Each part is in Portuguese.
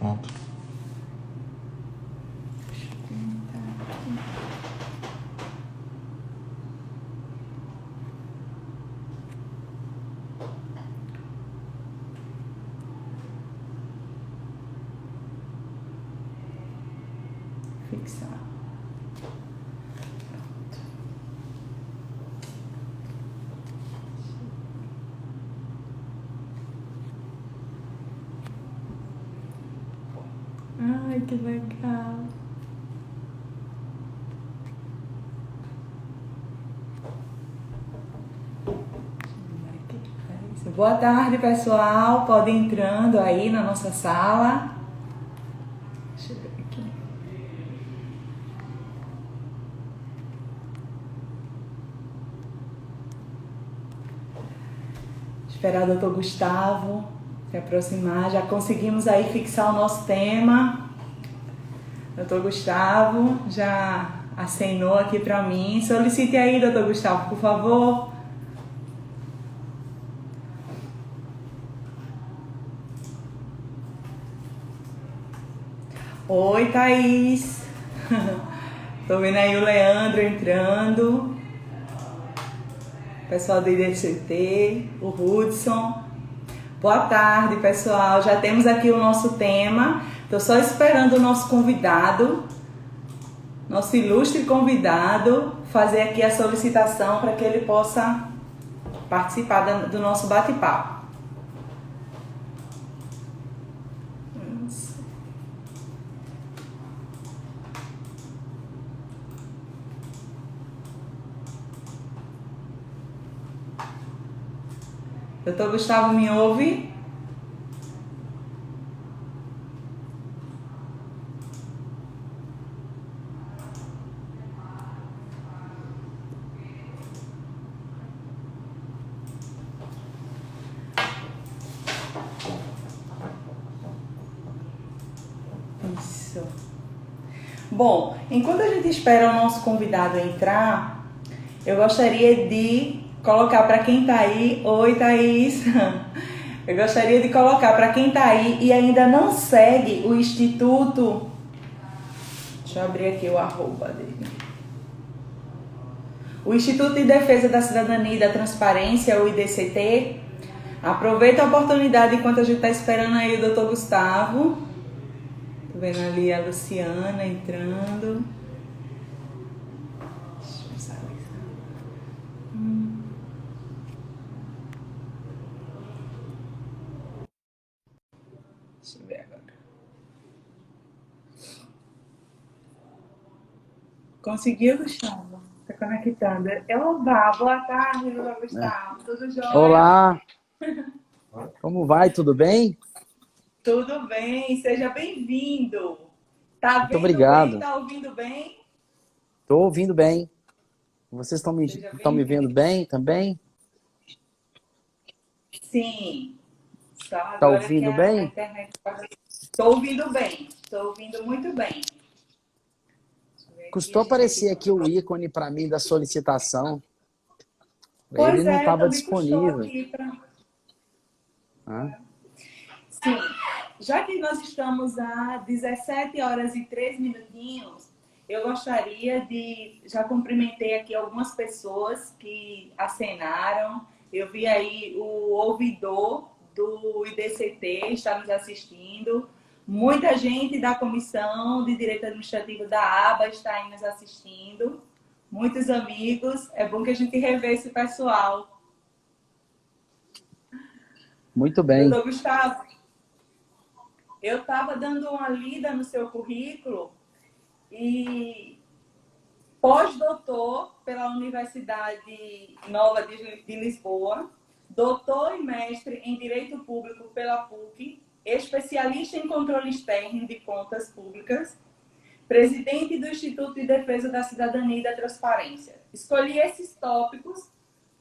pronto. Fixar. Ai, que legal. Boa tarde, pessoal. Podem entrando aí na nossa sala. Deixa eu ver aqui. Esperar o doutor Gustavo se aproximar. Já conseguimos aí fixar o nosso tema. Doutor Gustavo já acenou aqui para mim. Solicite aí, doutor Gustavo, por favor. Oi, Thaís. Tô vendo aí o Leandro entrando. Pessoal do IDCT, o Hudson. Boa tarde, pessoal. Já temos aqui o nosso tema. Estou só esperando o nosso convidado, nosso ilustre convidado, fazer aqui a solicitação para que ele possa participar do nosso bate-papo. Doutor Gustavo, me ouve? Isso. Bom, enquanto a gente espera o nosso convidado entrar, eu gostaria de colocar para quem está aí, oi Thaís, eu gostaria de colocar para quem está aí e ainda não segue o Instituto, deixa eu abrir aqui o arroba dele, o Instituto de Defesa da Cidadania e da Transparência, o IDCT, aproveita a oportunidade enquanto a gente está esperando aí o doutor Gustavo, tô vendo ali a Luciana entrando. Deixa eu ver agora. Conseguiu, Gustavo? Tá conectando. Oba, boa tarde, Gustavo. Tudo jóia? Olá! Como vai? Tudo bem? Tudo bem, seja bem-vindo. Tá Muito vendo obrigado. bem? Tá ouvindo bem? Estou ouvindo bem. Vocês estão me bem-vindo. vendo bem também? Sim. Só Tá agora ouvindo que a bem? internet... Estou ouvindo bem. Estou ouvindo muito bem. Custou aparecer aqui o ícone para mim da solicitação. Pois Ele não é, estava também custou disponível. aqui para... Ah, Sim, já que nós estamos a 17 horas e 3 minutinhos, eu gostaria de... Já cumprimentei aqui algumas pessoas que acenaram. Eu vi aí o ouvidor do IDCT está nos assistindo. Muita gente da Comissão de Direito Administrativo da ABA está aí nos assistindo. Muitos amigos. É bom que a gente reveja esse pessoal. muito bem. Doutor Gustavo, eu estava dando uma lida no seu currículo e pós-doutor pela Universidade Nova de Lisboa, doutor e mestre em Direito Público pela PUC, especialista em controle externo de contas públicas, presidente do Instituto de Defesa da Cidadania e da Transparência. Escolhi esses tópicos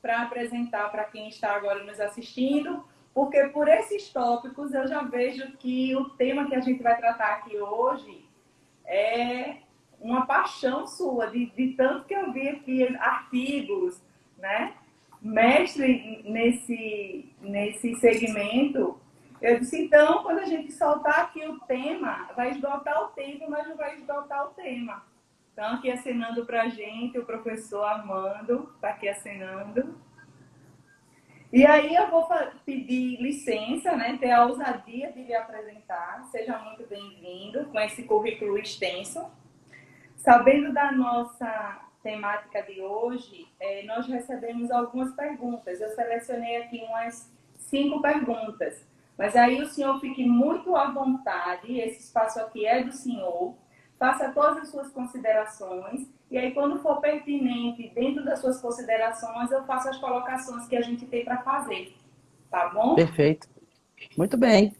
para apresentar para quem está agora nos assistindo, porque por esses tópicos eu já vejo que o tema que a gente vai tratar aqui hoje é uma paixão sua, de tanto que eu vi aqui artigos, né? Mestre nesse segmento. Eu disse, então, quando a gente soltar aqui o tema, vai esgotar o tempo, mas não vai esgotar o tema. Então, aqui assinando para a gente, o professor Armando está aqui assinando. E aí eu vou pedir licença, né, ter a ousadia de lhe apresentar. Seja muito bem-vindo com esse currículo extenso. Sabendo da nossa temática de hoje, nós recebemos algumas perguntas. Eu selecionei aqui umas 5 perguntas. Mas aí o senhor fique muito à vontade, esse espaço aqui é do senhor. Faça todas as suas considerações. E aí, quando for pertinente, dentro das suas considerações, eu faço as colocações que a gente tem para fazer. Tá bom? Perfeito. Muito bem.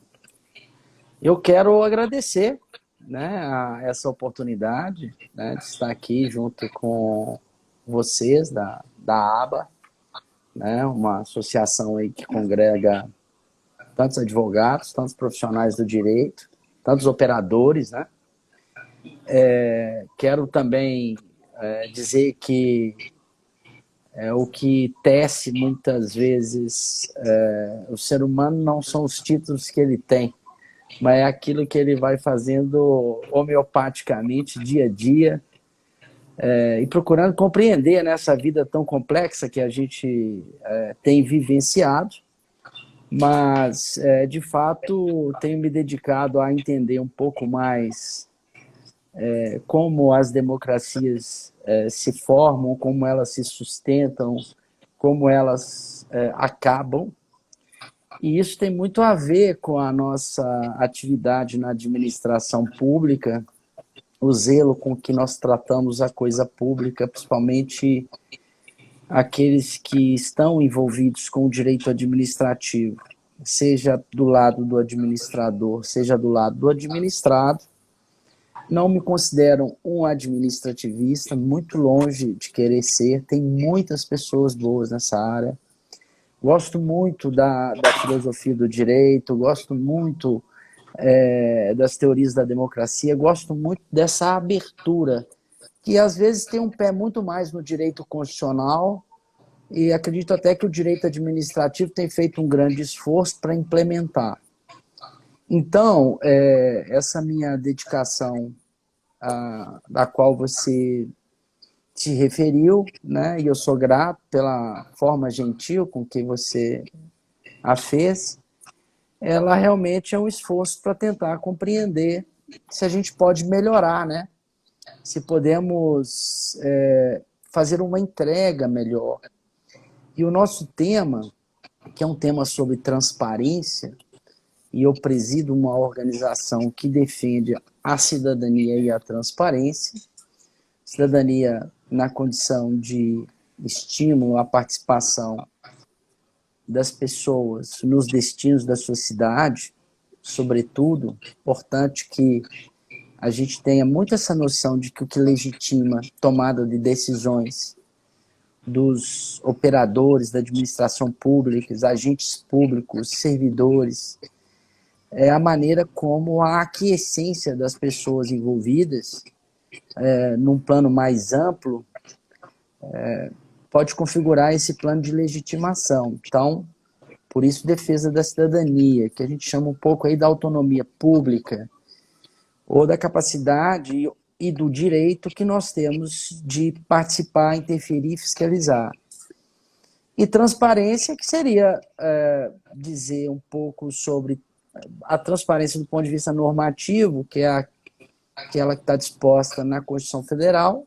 Eu quero agradecer, né, essa oportunidade, né, de estar aqui junto com vocês da ABA, né, uma associação aí que congrega tantos advogados, tantos profissionais do direito, tantos operadores, né? Quero também dizer que o que tece muitas vezes o ser humano não são os títulos que ele tem, mas é aquilo que ele vai fazendo homeopaticamente, dia a dia, e procurando compreender nessa vida tão complexa que a gente tem vivenciado, mas, de fato, tenho me dedicado a entender um pouco mais como as democracias se formam, como elas se sustentam, como elas acabam. E isso tem muito a ver com a nossa atividade na administração pública, o zelo com que nós tratamos a coisa pública, principalmente aqueles que estão envolvidos com o direito administrativo, seja do lado do administrador, seja do lado do administrado. Não me considero um administrativista, muito longe de querer ser, tem muitas pessoas boas nessa área. Gosto muito da filosofia do direito, gosto muito das teorias da democracia, gosto muito dessa abertura, que às vezes tem um pé muito mais no direito constitucional, e acredito até que o direito administrativo tem feito um grande esforço para implementar. Então, essa minha dedicação, da qual você se referiu, né, e eu sou grato pela forma gentil com que você a fez, ela realmente é um esforço para tentar compreender se a gente pode melhorar, né? Se podemos fazer uma entrega melhor. E o nosso tema, que é um tema sobre transparência, e eu presido uma organização que defende a cidadania e a transparência, cidadania na condição de estímulo à participação das pessoas nos destinos da sua cidade, sobretudo, importante que a gente tenha muito essa noção de que o que legitima tomada de decisões dos operadores da administração pública, agentes públicos, servidores, é a maneira como a aquiescência das pessoas envolvidas, num plano mais amplo, pode configurar esse plano de legitimação. Então, por isso, defesa da cidadania, que a gente chama um pouco aí da autonomia pública, ou da capacidade e do direito que nós temos de participar, interferir e fiscalizar. E transparência, que seria dizer um pouco sobre a transparência do ponto de vista normativo, que é aquela que está disposta na Constituição Federal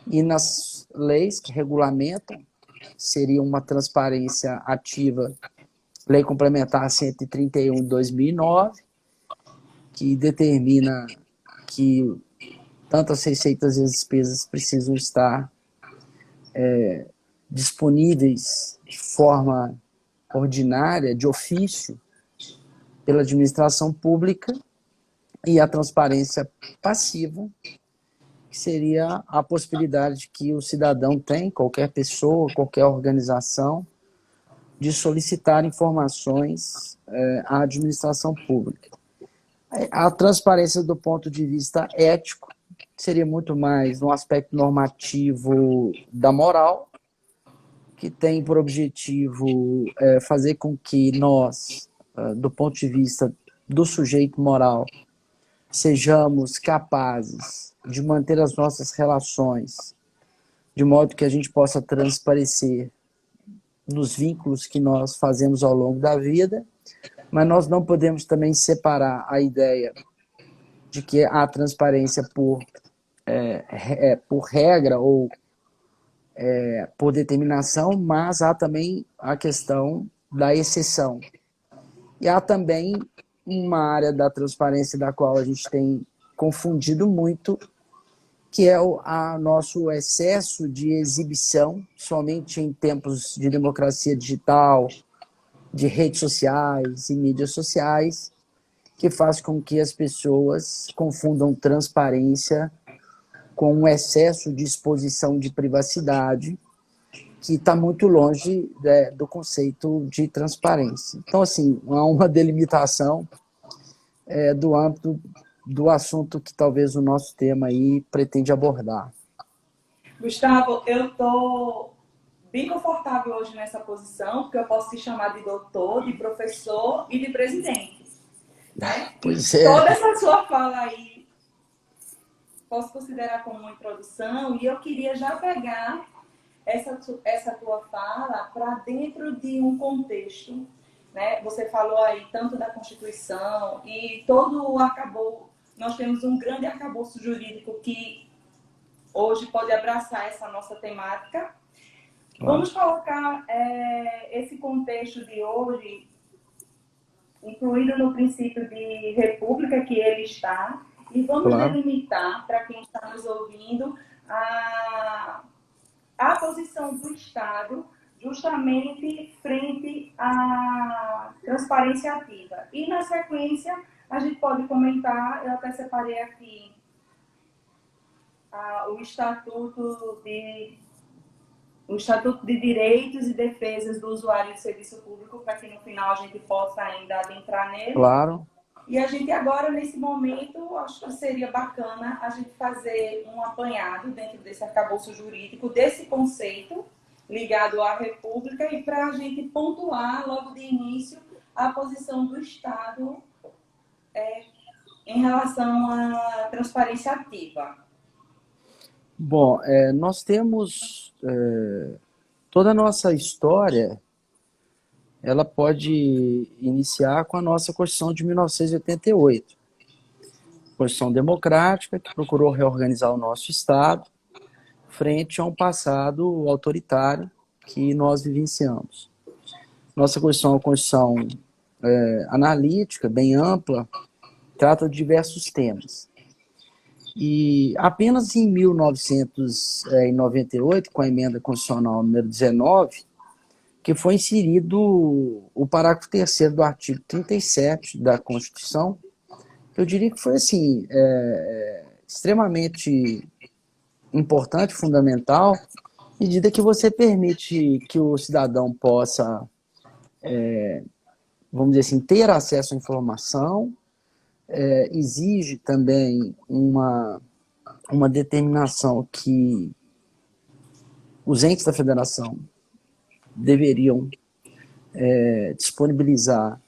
e nas leis que regulamentam, seria uma transparência ativa, Lei Complementar 131 de 2009, que determina que tanto as receitas e as despesas precisam estar disponíveis de forma ordinária, de ofício, pela administração pública, e a transparência passiva, que seria a possibilidade que o cidadão tem, qualquer pessoa, qualquer organização, de solicitar informações à administração pública. A transparência do ponto de vista ético seria muito mais no aspecto normativo da moral, que tem por objetivo fazer com que nós, do ponto de vista do sujeito moral, sejamos capazes de manter as nossas relações de modo que a gente possa transparecer nos vínculos que nós fazemos ao longo da vida, mas nós não podemos também separar a ideia de que a transparência por regra ou por determinação, mas há também a questão da exceção. E há também uma área da transparência da qual a gente tem confundido muito, que é o nosso excesso de exibição, somente em tempos de democracia digital, de redes sociais e mídias sociais, que faz com que as pessoas confundam transparência com um excesso de exposição de privacidade, que está muito longe do conceito de transparência. Então, assim, há uma delimitação do âmbito do assunto que talvez o nosso tema aí pretende abordar. Gustavo, eu estou bem confortável hoje nessa posição, porque eu posso te chamar de doutor, de professor e de presidente. Né? Pois é. Toda essa sua fala aí posso considerar como uma introdução, e eu queria já pegar essa tua fala para dentro de um contexto, né? Você falou aí tanto da Constituição e todo o arcabouço. Nós temos um grande arcabouço jurídico que hoje pode abraçar essa nossa temática. Vamos colocar esse contexto de hoje, incluído no princípio de república que ele está, e vamos delimitar, para quem está nos ouvindo, a posição do Estado justamente frente à transparência ativa. E, na sequência, a gente pode comentar, eu até separei aqui o Estatuto de Direitos e Defesas do Usuário de Serviço Público, para que no final a gente possa ainda adentrar nele. Claro. E a gente agora, nesse momento, acho que seria bacana a gente fazer um apanhado dentro desse arcabouço jurídico, desse conceito ligado à República, e para a gente pontuar logo de início a posição do Estado em relação à transparência ativa. Bom, nós temos toda a nossa história, ela pode iniciar com a nossa Constituição de 1988. Constituição democrática que procurou reorganizar o nosso Estado frente a um passado autoritário que nós vivenciamos. Nossa Constituição é uma Constituição analítica, bem ampla, trata de diversos temas. E apenas em 1998, com a emenda constitucional número 19, que foi inserido o parágrafo 3º do artigo 37 da Constituição, eu diria que foi assim, extremamente importante, fundamental, medida que você permite que o cidadão possa, vamos dizer assim, ter acesso à informação, exige também uma determinação que os entes da federação deveriam disponibilizar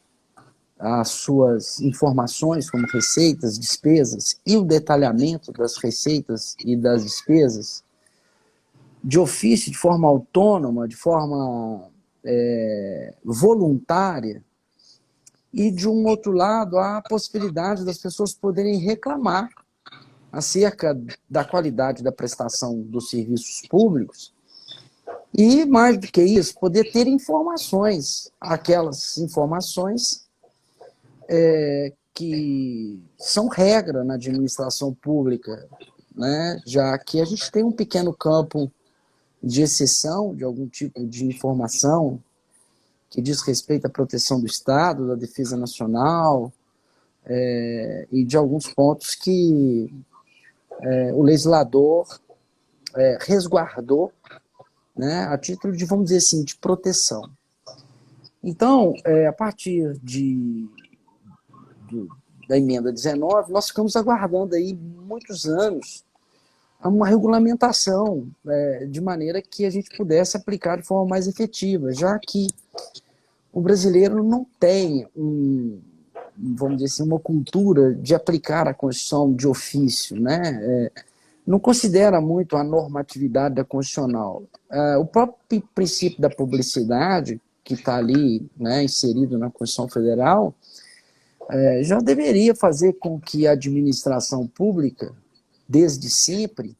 as suas informações, como receitas, despesas, e o detalhamento das receitas e das despesas, de ofício, de forma autônoma, de forma voluntária, e, de um outro lado, há a possibilidade das pessoas poderem reclamar acerca da qualidade da prestação dos serviços públicos, e, mais do que isso, poder ter informações, aquelas informações que são regra na administração pública, né? Já que a gente tem um pequeno campo de exceção de algum tipo de informação que diz respeito à proteção do Estado, da defesa nacional, e de alguns pontos que o legislador resguardou, né, a título de, vamos dizer assim, de proteção. Então, a partir da emenda 19, nós ficamos aguardando aí muitos anos uma regulamentação, de maneira que a gente pudesse aplicar de forma mais efetiva, já que o brasileiro não tem vamos dizer assim, uma cultura de aplicar a Constituição de ofício, né? Não considera muito a normatividade da Constitucional. O próprio princípio da publicidade, que está ali, né, inserido na Constituição Federal, já deveria fazer com que a administração pública, desde sempre,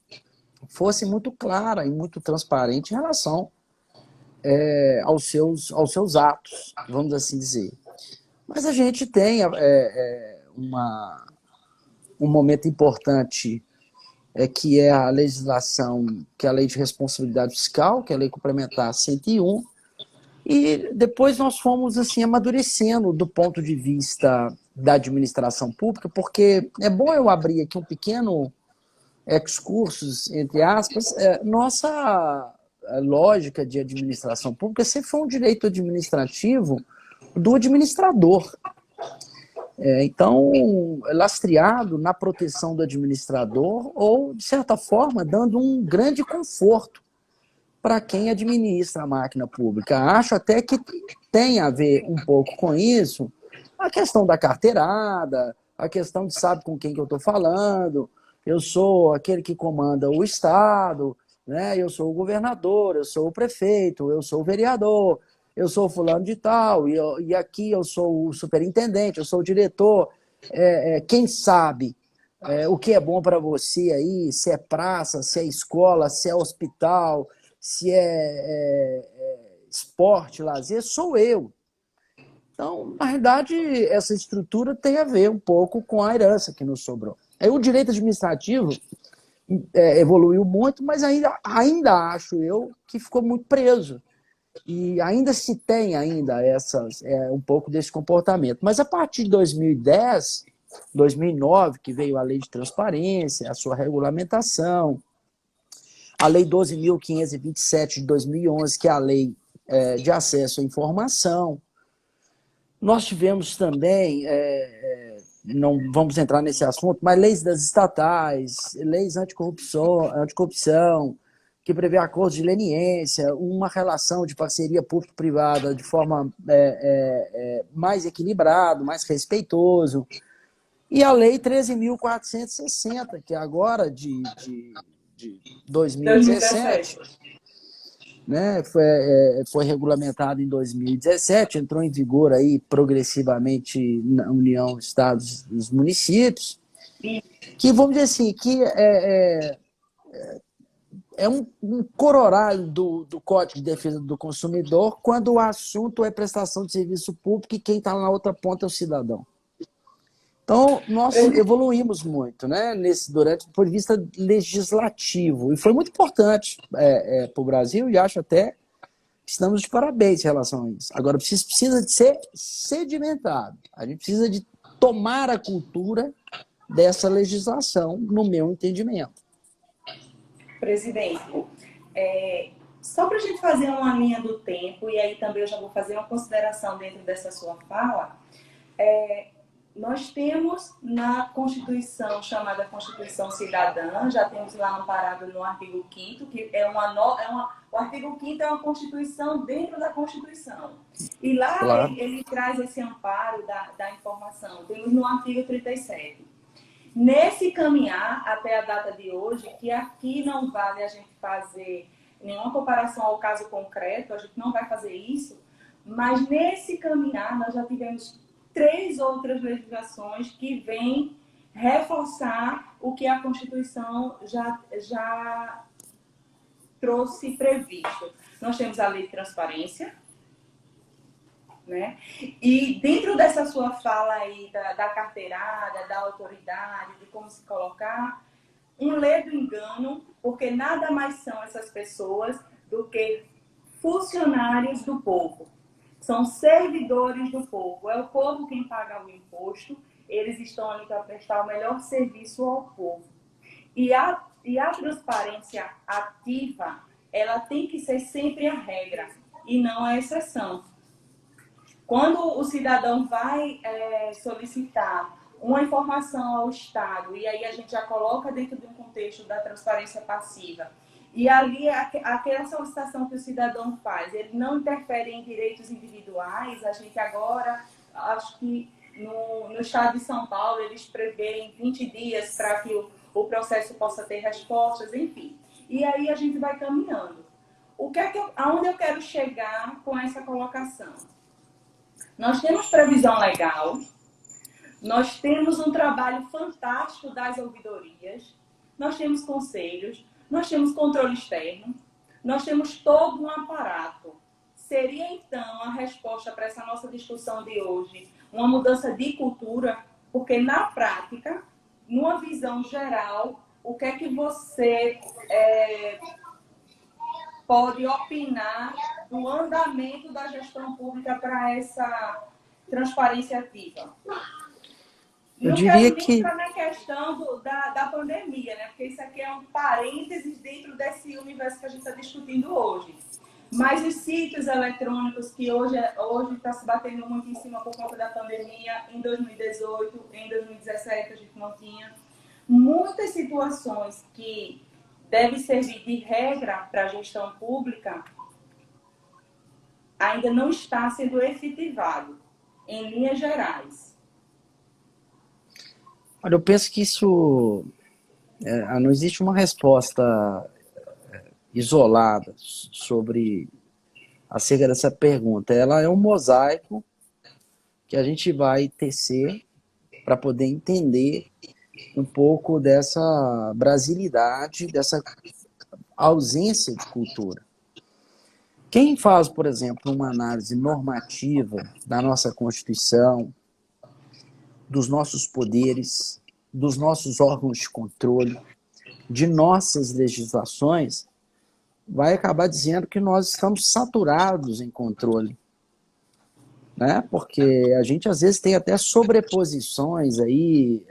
fosse muito clara e muito transparente em relação aos seus atos, vamos assim dizer. Mas a gente tem um momento importante que é a legislação, que é a Lei de Responsabilidade Fiscal, que é a Lei Complementar 101, e depois nós fomos assim amadurecendo do ponto de vista da administração pública, porque é bom eu abrir aqui um pequeno excursus, entre aspas, nossa lógica de administração pública sempre foi um direito administrativo do administrador. Então, lastreado na proteção do administrador ou, de certa forma, dando um grande conforto para quem administra a máquina pública. Acho até que tem a ver um pouco com isso a questão da carteirada, a questão de sabe com quem que eu estou falando, eu sou aquele que comanda o Estado, né? Eu sou o governador, eu sou o prefeito, eu sou o vereador, eu sou fulano de tal, e aqui eu sou o superintendente, eu sou o diretor. Quem sabe o que é bom para você aí, se é praça, se é escola, se é hospital, se é esporte, lazer, sou eu. Então, na verdade, essa estrutura tem a ver um pouco com a herança que nos sobrou. Aí o direito administrativo evoluiu muito, mas ainda acho eu que ficou muito preso. E ainda se tem um pouco desse comportamento. Mas a partir de 2010, 2009, que veio a Lei de Transparência, a sua regulamentação, a Lei 12.527 de 2011, que é a Lei de Acesso à Informação. Nós tivemos também, não vamos entrar nesse assunto, mas leis das estatais, leis anticorrupção, que prevê acordos de leniência, uma relação de parceria público-privada de forma mais equilibrada, mais respeitoso. E a Lei 13.460, que é agora de 2017, né, foi regulamentado em 2017, entrou em vigor aí progressivamente na União, Estados e os municípios, que, vamos dizer assim, que é um corolário do Código de Defesa do Consumidor quando o assunto é prestação de serviço público e quem está na outra ponta é o cidadão. Então, nós evoluímos muito, né, do ponto de vista legislativo, e foi muito importante para o Brasil, e acho até que estamos de parabéns em relação a isso. Agora, precisa de ser sedimentado, a gente precisa de tomar a cultura dessa legislação, no meu entendimento. Presidente, só para a gente fazer uma linha do tempo, e aí também eu já vou fazer uma consideração dentro dessa sua fala, nós temos na Constituição, chamada Constituição Cidadã, já temos lá amparado no artigo 5º, que o artigo 5º é uma Constituição dentro da Constituição. E lá claro. ele traz esse amparo da informação. Temos no artigo 37. Nesse caminhar, até a data de hoje, que aqui não vale a gente fazer nenhuma comparação ao caso concreto, a gente não vai fazer isso, mas nesse caminhar nós já tivemos 3 outras legislações que vêm reforçar o que a Constituição já trouxe previsto. Nós temos a Lei de Transparência, né? E dentro dessa sua fala aí da carteirada, da autoridade, de como se colocar, um ledo engano, porque nada mais são essas pessoas do que funcionários do povo. São servidores do povo. É o povo quem paga o imposto. Eles estão ali para prestar o melhor serviço ao povo. E a transparência ativa, ela tem que ser sempre a regra e não a exceção. Quando o cidadão vai solicitar uma informação ao Estado, e aí a gente já coloca dentro de um contexto da transparência passiva, e ali, aquela solicitação que o cidadão faz, ele não interfere em direitos individuais, a gente agora, acho que no estado de São Paulo, eles prevêem 20 dias para que o processo possa ter respostas, enfim. E aí a gente vai caminhando. Aonde eu quero chegar com essa colocação? Nós temos previsão legal, nós temos um trabalho fantástico das ouvidorias, nós temos conselhos, nós temos controle externo, nós temos todo um aparato. Seria, então, a resposta para essa nossa discussão de hoje uma mudança de cultura? Porque, na prática, numa visão geral, o que é que você pode opinar do andamento da gestão pública para essa transparência ativa? Eu Não diria quero nem que entrar na questão da pandemia, né? Porque isso aqui é um parênteses dentro desse universo que a gente está discutindo hoje. Mas os sítios eletrônicos que hoje está se batendo muito em cima por conta da pandemia, em 2018, em 2017 a gente não tinha. Muitas situações que devem servir de regra para a gestão pública ainda não está sendo efetivado, em linhas gerais. olha, eu penso que isso não existe uma resposta isolada sobre acerca dessa pergunta. Ela é um mosaico que a gente vai tecer para poder entender um pouco dessa brasilidade, dessa ausência de cultura. Quem faz, por exemplo, uma análise normativa da nossa Constituição, dos nossos poderes, dos nossos órgãos de controle, de nossas legislações, vai acabar dizendo que nós estamos saturados em controle, né? Porque a gente às vezes tem até sobreposições aí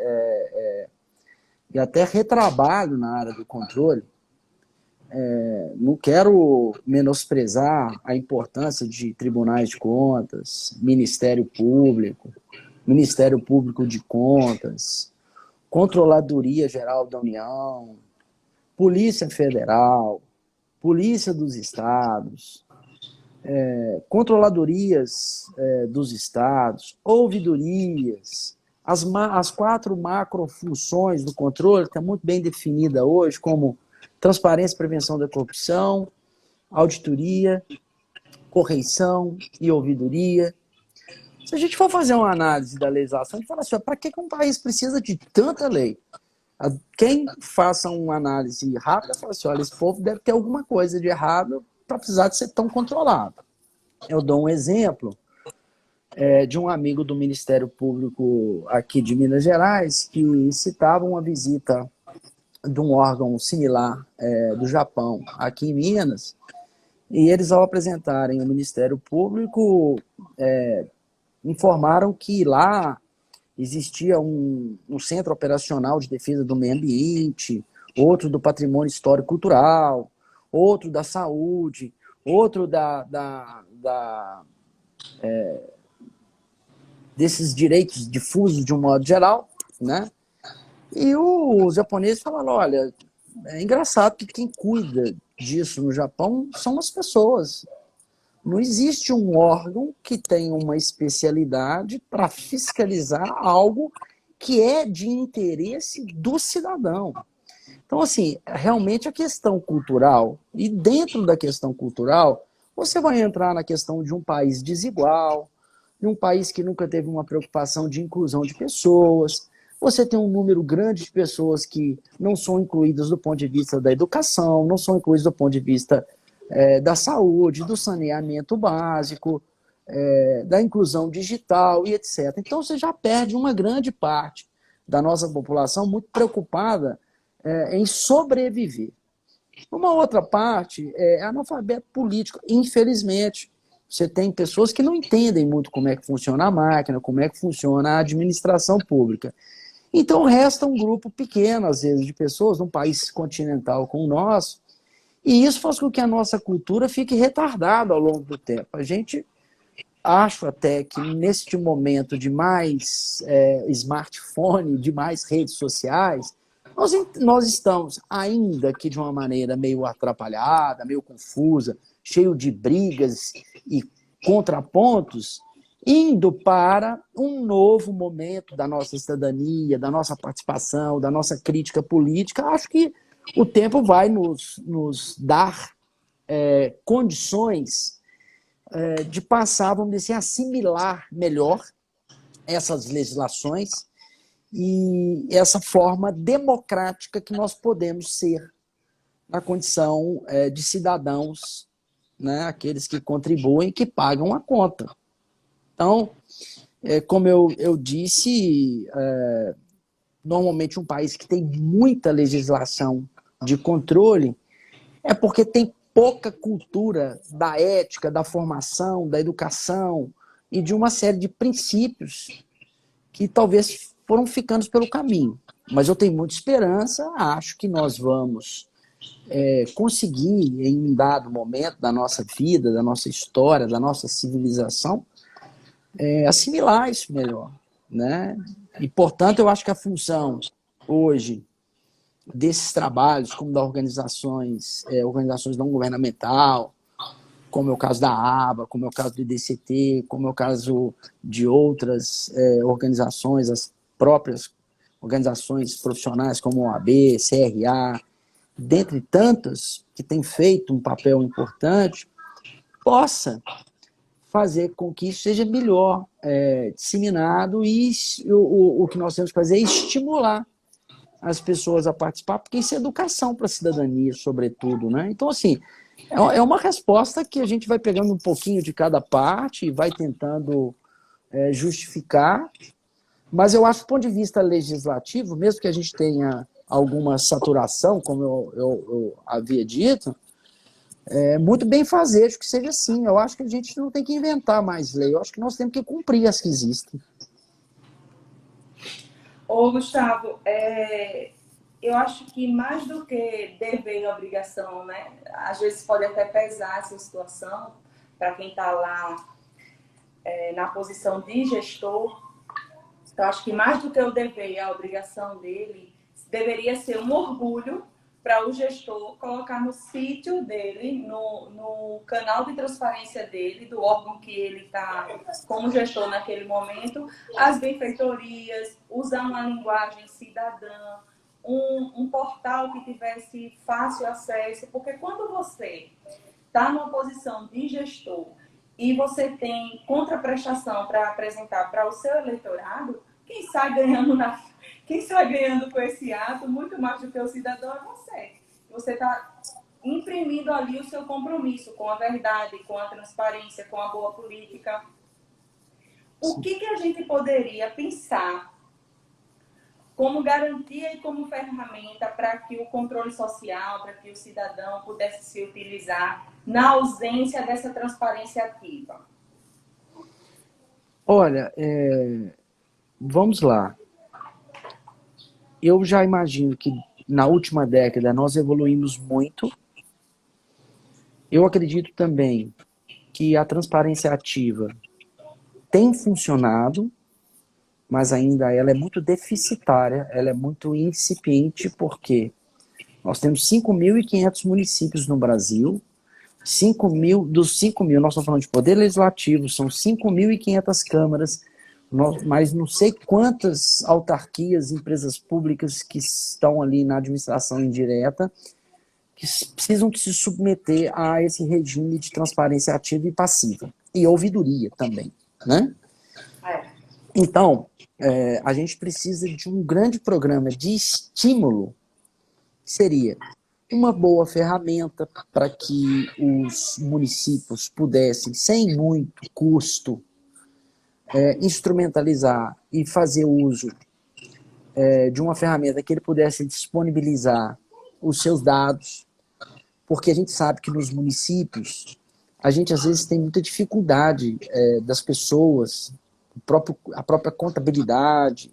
e até retrabalho na área do controle. Não quero menosprezar a importância de tribunais de contas, Ministério Público de Contas, Controladoria Geral da União, Polícia Federal, Polícia dos Estados, controladorias dos estados, ouvidorias, as 4 macrofunções do controle, que está muito bem definida hoje, como transparência e prevenção da corrupção, auditoria, correição e ouvidoria. Se a gente for fazer uma análise da legislação, a gente fala assim, para que um país precisa de tanta lei? Quem faça uma análise rápida fala assim, olha, esse povo deve ter alguma coisa de errado para precisar de ser tão controlado. Eu dou um exemplo de um amigo do Ministério Público aqui de Minas Gerais que citava uma visita de um órgão similar do Japão aqui em Minas, e eles, ao apresentarem o Ministério Público, informaram que lá existia um centro operacional de defesa do meio ambiente, outro do patrimônio histórico e cultural, outro da saúde, outro desses direitos difusos de um modo geral, né? E os japoneses falaram, olha, é engraçado que quem cuida disso no Japão são as pessoas. Não existe um órgão que tenha uma especialidade para fiscalizar algo que é de interesse do cidadão. Então, assim, realmente a questão cultural, e dentro da questão cultural, você vai entrar na questão de um país desigual, de um país que nunca teve uma preocupação de inclusão de pessoas. Você tem um número grande de pessoas que não são incluídas do ponto de vista da educação, não são incluídas do ponto de vista da saúde, do saneamento básico, da inclusão digital e etc. Então você já perde uma grande parte da nossa população muito preocupada em sobreviver. Uma outra parte é analfabeto político, infelizmente. Você tem pessoas que não entendem muito como é que funciona a máquina, como é que funciona a administração pública. Então resta um grupo pequeno, às vezes, de pessoas, num país continental como o nosso, e isso faz com que a nossa cultura fique retardada ao longo do tempo. A gente acho até que neste momento de mais smartphone, de mais redes sociais, nós estamos, ainda que de uma maneira meio atrapalhada, meio confusa, cheio de brigas e contrapontos, indo para um novo momento da nossa cidadania, da nossa participação, da nossa crítica política. Acho que o tempo vai nos dar condições de passar, vamos dizer assim, assimilar melhor essas legislações e essa forma democrática que nós podemos ser na condição de cidadãos, né, aqueles que contribuem, que pagam a conta. Então, como eu disse, normalmente um país que tem muita legislação de controle é porque tem pouca cultura da ética, da formação, da educação e de uma série de princípios que talvez foram ficando pelo caminho. Mas eu tenho muita esperança, acho que nós vamos conseguir, em um dado momento da nossa vida, da nossa história, da nossa civilização, assimilar isso melhor, né? E, portanto, eu acho que a função hoje desses trabalhos, como das organizações não governamental, como é o caso da ABA, como é o caso do IDCT, como é o caso de outras organizações, as próprias organizações profissionais como a OAB, CRA, dentre tantas que têm feito um papel importante, possa fazer com que isso seja melhor disseminado e o que nós temos que fazer é estimular as pessoas a participar, porque isso é educação para a cidadania, sobretudo, né? Então, assim, é uma resposta que a gente vai pegando um pouquinho de cada parte e vai tentando justificar, mas eu acho que do ponto de vista legislativo, mesmo que a gente tenha alguma saturação, como eu havia dito, muito bem fazer, acho que seja assim. Eu acho que a gente não tem que inventar mais lei, eu acho que nós temos que cumprir as que existem. Ô, Gustavo, eu acho que mais do que dever e obrigação, né? Às vezes pode até pesar essa situação para quem está lá na posição de gestor. Eu acho que mais do que o dever e a obrigação dele, deveria ser um orgulho para o gestor colocar no sítio dele, no canal de transparência dele, do órgão que ele está como gestor naquele momento, as benfeitorias, usar uma linguagem cidadã, um portal que tivesse fácil acesso, porque quando você está numa posição de gestor e você tem contraprestação para apresentar para o seu eleitorado, quem sai ganhando com esse ato, muito mais do que o cidadão, é você. Você está imprimindo ali o seu compromisso com a verdade, com a transparência, com a boa política. O que a gente poderia pensar como garantia e como ferramenta para que o controle social, para que o cidadão pudesse se utilizar na ausência dessa transparência ativa? Olha, vamos lá. Eu já imagino que na última década nós evoluímos muito. Eu acredito também que a transparência ativa tem funcionado, mas ainda ela é muito deficitária, ela é muito incipiente, porque nós temos 5.500 municípios no Brasil, dos 5.000, nós estamos falando de poder legislativo, são 5.500 câmaras, mas não sei quantas autarquias, empresas públicas que estão ali na administração indireta, que precisam se submeter a esse regime de transparência ativa e passiva. E ouvidoria também, né? Então, a gente precisa de um grande programa de estímulo, que seria uma boa ferramenta para que os municípios pudessem, sem muito custo, instrumentalizar e fazer uso de uma ferramenta que ele pudesse disponibilizar os seus dados, porque a gente sabe que nos municípios a gente às vezes tem muita dificuldade das pessoas, a própria contabilidade,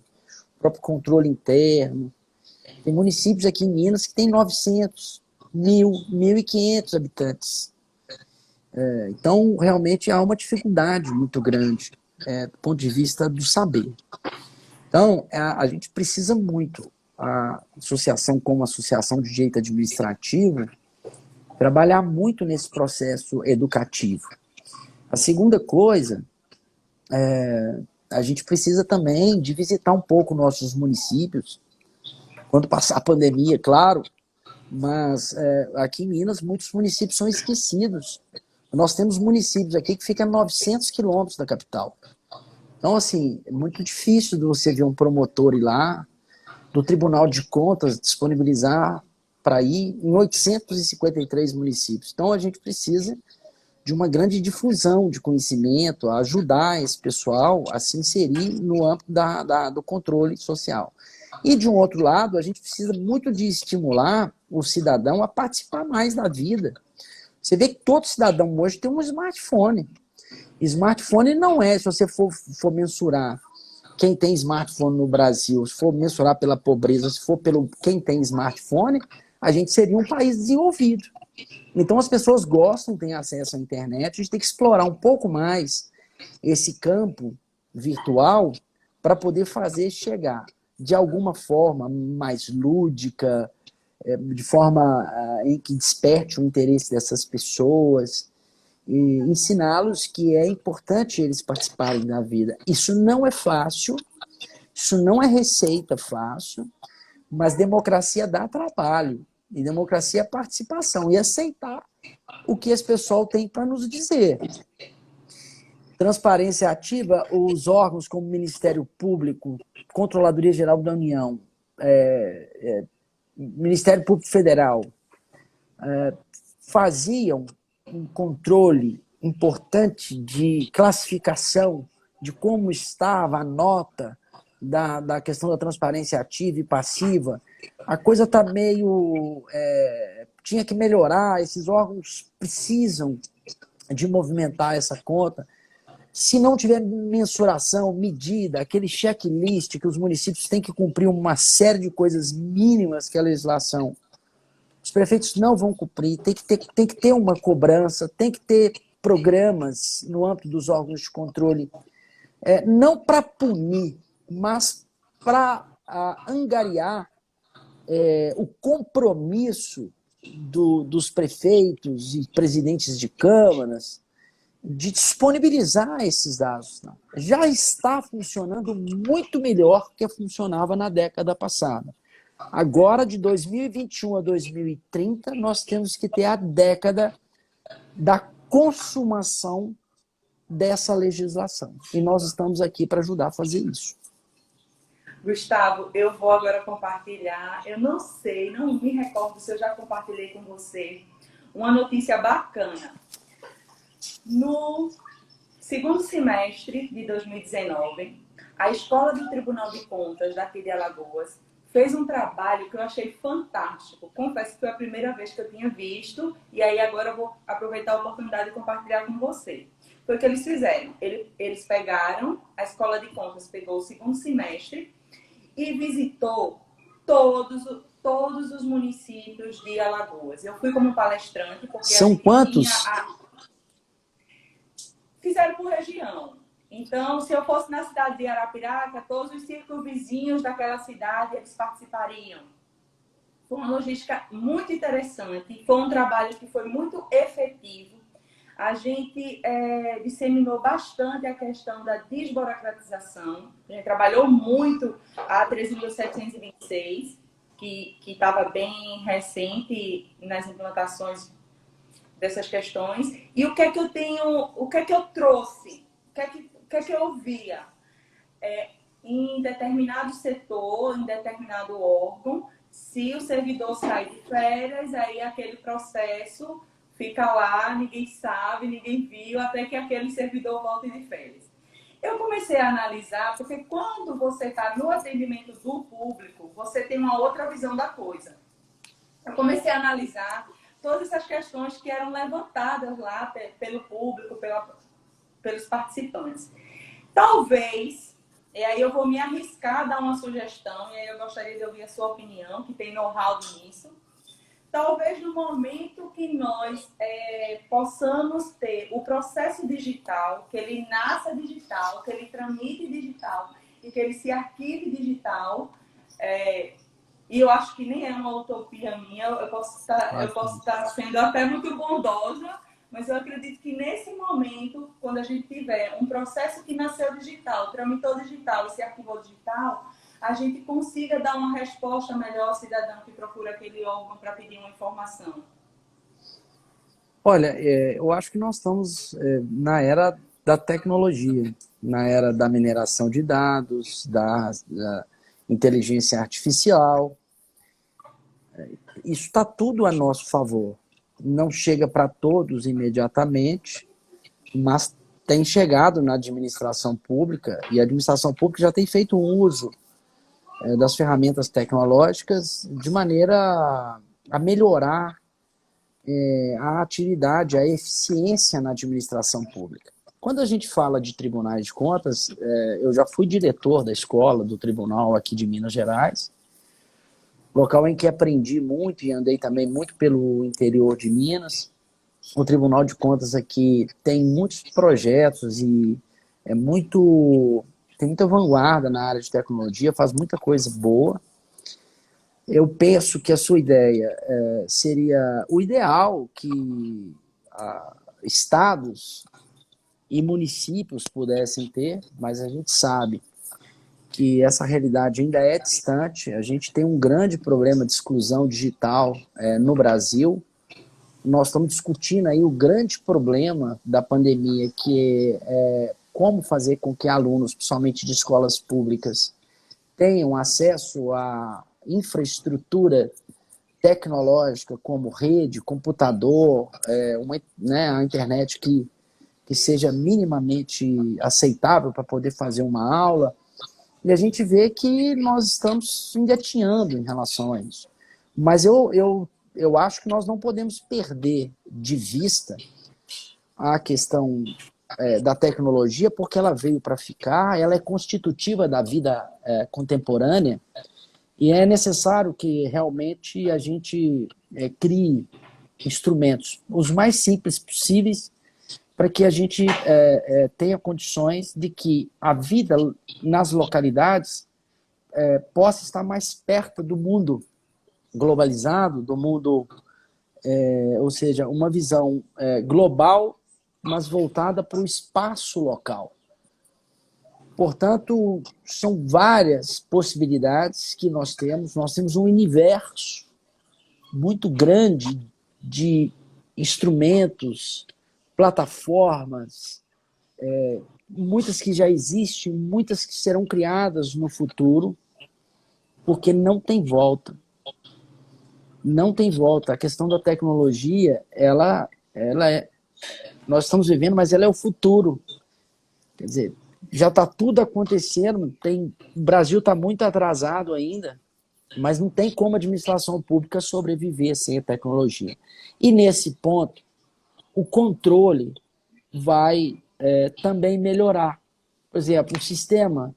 o próprio controle interno. Tem municípios aqui em Minas que tem 900, 1.000, 1.500 habitantes. Então, realmente há uma dificuldade muito grande do ponto de vista do saber. Então, a gente precisa muito, a associação como Associação de Direito Administrativo, trabalhar muito nesse processo educativo. A segunda coisa a gente precisa também de visitar um pouco nossos municípios, quando passar a pandemia, claro, mas aqui em Minas muitos municípios são esquecidos. Nós temos municípios aqui que ficam a 900 quilômetros da capital. Então, assim, é muito difícil de você ver um promotor ir lá, do Tribunal de Contas disponibilizar para ir em 853 municípios. Então, a gente precisa de uma grande difusão de conhecimento, a ajudar esse pessoal a se inserir no âmbito do controle social. E, de um outro lado, a gente precisa muito de estimular o cidadão a participar mais da vida. Você vê que todo cidadão hoje tem um smartphone. Smartphone não é, se você for mensurar quem tem smartphone no Brasil, se for mensurar pela pobreza, se for pelo quem tem smartphone, a gente seria um país desenvolvido. Então as pessoas gostam, têm acesso à internet, a gente tem que explorar um pouco mais esse campo virtual para poder fazer chegar de alguma forma mais lúdica, de forma em que desperte o interesse dessas pessoas, e ensiná-los que é importante eles participarem da vida. Isso não é fácil, isso não é receita fácil, mas democracia dá trabalho, e democracia é participação, e aceitar o que esse pessoal tem para nos dizer. Transparência ativa, os órgãos como Ministério Público, Controladoria Geral da União, Ministério Público Federal, faziam um controle importante de classificação de como estava a nota da questão da transparência ativa e passiva. A coisa está meio... tinha que melhorar, esses órgãos precisam de movimentar essa conta. Se não tiver mensuração, medida, aquele checklist que os municípios têm que cumprir uma série de coisas mínimas que a legislação, os prefeitos não vão cumprir, tem que ter uma cobrança, tem que ter programas no âmbito dos órgãos de controle, não para punir, mas para angariar o compromisso dos prefeitos e presidentes de câmaras de disponibilizar esses dados. Não. Já está funcionando muito melhor que funcionava na década passada. Agora, de 2021 a 2030, nós temos que ter a década da consumação dessa legislação. E nós estamos aqui para ajudar a fazer isso. Gustavo, eu vou agora compartilhar, eu não sei, não me recordo se eu já compartilhei com você, uma notícia bacana. No segundo semestre de 2019, a Escola do Tribunal de Contas daqui de Alagoas fez um trabalho que eu achei fantástico. Confesso que foi a primeira vez que eu tinha visto, e aí agora eu vou aproveitar a oportunidade de compartilhar com você. Foi o que eles fizeram. Eles pegaram, a Escola de Contas pegou o segundo semestre e visitou todos os municípios de Alagoas. Eu fui como palestrante, porque são quantos? Fizeram por região. Então, se eu fosse na cidade de Arapiraca, todos os círculos vizinhos daquela cidade, eles participariam. Foi uma logística muito interessante, foi um trabalho que foi muito efetivo. A gente disseminou bastante a questão da desburocratização. A gente trabalhou muito a 13.726, que estava bem recente nas implantações dessas questões. E o que é que eu trouxe? O que é que eu via? Em determinado setor, em determinado órgão, se o servidor sai de férias, aí aquele processo fica lá, ninguém sabe, ninguém viu, até que aquele servidor volte de férias. Eu comecei a analisar, porque quando você está no atendimento do público, você tem uma outra visão da coisa. Eu comecei a analisar todas essas questões que eram levantadas lá pelo público, pelos participantes. Talvez, e aí eu vou me arriscar a dar uma sugestão, e aí eu gostaria de ouvir a sua opinião, que tem know-how nisso. Talvez no momento que nós possamos ter o processo digital, que ele nasça digital, que ele tramite digital e que ele se arquive digital, e eu acho que nem é uma utopia minha, eu posso estar sendo até muito bondosa, mas eu acredito que nesse momento, quando a gente tiver um processo que nasceu digital, tramitou digital e se arquivou digital, a gente consiga dar uma resposta melhor ao cidadão que procura aquele órgão para pedir uma informação. Olha, eu acho que nós estamos na era da tecnologia, na era da mineração de dados, da inteligência artificial. Isso está tudo a nosso favor. Não chega para todos imediatamente, mas tem chegado na administração pública, e a administração pública já tem feito uso das ferramentas tecnológicas de maneira a melhorar a atividade, a eficiência na administração pública. Quando a gente fala de tribunais de contas, eu já fui diretor da escola do tribunal aqui de Minas Gerais, local em que aprendi muito e andei também muito pelo interior de Minas. O Tribunal de Contas aqui tem muitos projetos e tem muita vanguarda na área de tecnologia, faz muita coisa boa. Eu penso que a sua ideia seria o ideal que estados e municípios pudessem ter, mas a gente sabe que essa realidade ainda é distante. A gente tem um grande problema de exclusão digital no Brasil. Nós estamos discutindo aí o grande problema da pandemia, que é como fazer com que alunos, principalmente de escolas públicas, tenham acesso a infraestrutura tecnológica como rede, computador, a internet que seja minimamente aceitável para poder fazer uma aula. E a gente vê que nós estamos engatinhando em relação a isso. Mas eu acho que nós não podemos perder de vista a questão da tecnologia, porque ela veio para ficar, ela é constitutiva da vida contemporânea, e é necessário que realmente a gente crie instrumentos, os mais simples possíveis, para que a gente tenha condições de que a vida nas localidades possa estar mais perto do mundo globalizado, do mundo, ou seja, uma visão global, mas voltada para o espaço local. Portanto, são várias possibilidades que nós temos. Nós temos um universo muito grande de instrumentos, plataformas, muitas que já existem, muitas que serão criadas no futuro, porque não tem volta. Não tem volta. A questão da tecnologia, ela nós estamos vivendo, mas ela é o futuro. Quer dizer, já está tudo acontecendo, o Brasil está muito atrasado ainda, mas não tem como a administração pública sobreviver sem a tecnologia. E nesse ponto, o controle vai também melhorar. Por exemplo, o sistema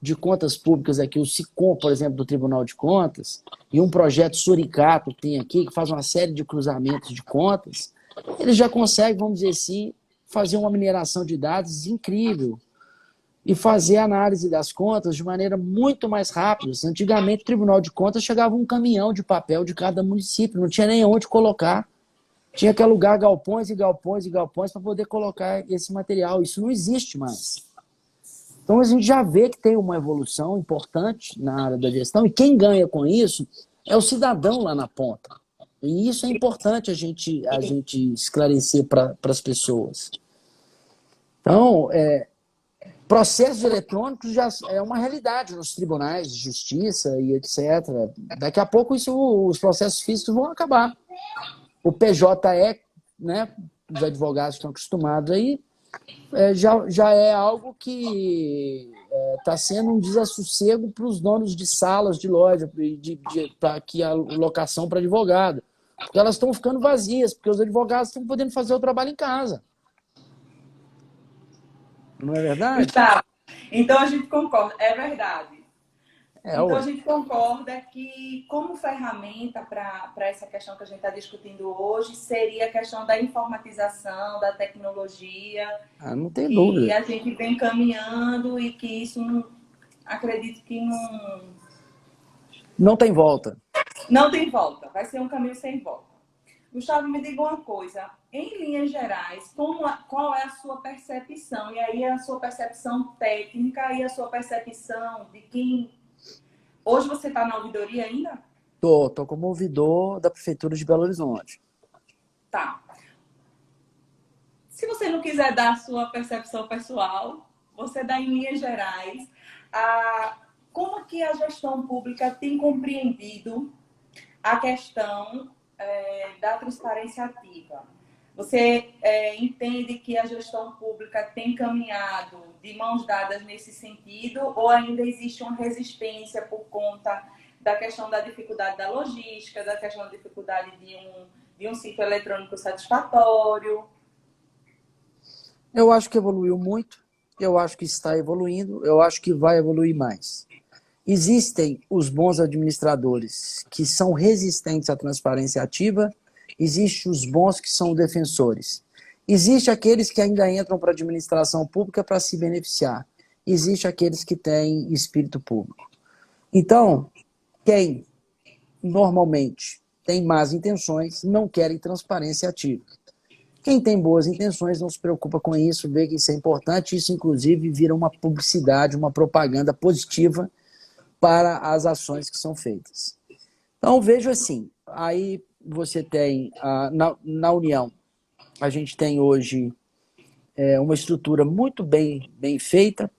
de contas públicas aqui, o SICOM, por exemplo, do Tribunal de Contas, e um projeto Suricato que tem aqui, que faz uma série de cruzamentos de contas, ele já consegue, vamos dizer assim, fazer uma mineração de dados incrível e fazer a análise das contas de maneira muito mais rápida. Antigamente, o Tribunal de Contas chegava um caminhão de papel de cada município, não tinha nem onde colocar. Tinha que alugar galpões e galpões e galpões para poder colocar esse material. Isso não existe mais. Então, a gente já vê que tem uma evolução importante na área da gestão, e quem ganha com isso é o cidadão lá na ponta. E isso é importante a gente esclarecer para as pessoas. Então, processos eletrônicos já é uma realidade nos tribunais de justiça e etc. Daqui a pouco os processos físicos vão acabar. O PJE, né, os advogados estão acostumados aí, já é algo que está sendo um desassossego para os donos de salas de loja, para aqui a locação para advogado. Porque elas estão ficando vazias, porque os advogados estão podendo fazer o trabalho em casa. Não é verdade? Gustavo, então a gente concorda, é verdade. Então a Ué. gente concorda que, como ferramenta para essa questão que a gente está discutindo hoje, seria a questão da informatização, da tecnologia. Não tem E dúvida. a gente vem caminhando e que isso, acredito que Não tem volta. não tem volta. Vai ser um caminho sem volta. Gustavo, me diga uma coisa. Em linhas gerais, qual é a sua percepção? E aí a sua percepção técnica e a sua percepção de quem... Hoje você está na ouvidoria ainda? Tô como ouvidor da Prefeitura de Belo Horizonte. Tá. Se você não quiser dar a sua percepção pessoal, você dá em linhas gerais. Como que a gestão pública tem compreendido a questão da transparência ativa? Você entende que a gestão pública tem caminhado de mãos dadas nesse sentido ou ainda existe uma resistência por conta da questão da dificuldade da logística, da questão da dificuldade de um sítio eletrônico satisfatório? Eu acho que evoluiu muito, eu acho que está evoluindo, eu acho que vai evoluir mais. Existem os bons administradores que são resistentes à transparência ativa, existem os bons que são defensores. Existem aqueles que ainda entram para a administração pública para se beneficiar. Existem aqueles que têm espírito público. Então, quem normalmente tem más intenções não querem transparência ativa. Quem tem boas intenções não se preocupa com isso, vê que isso é importante, isso inclusive vira uma publicidade, uma propaganda positiva para as ações que são feitas. Então, vejo assim, aí você tem, na União, a gente tem hoje uma estrutura muito bem feita,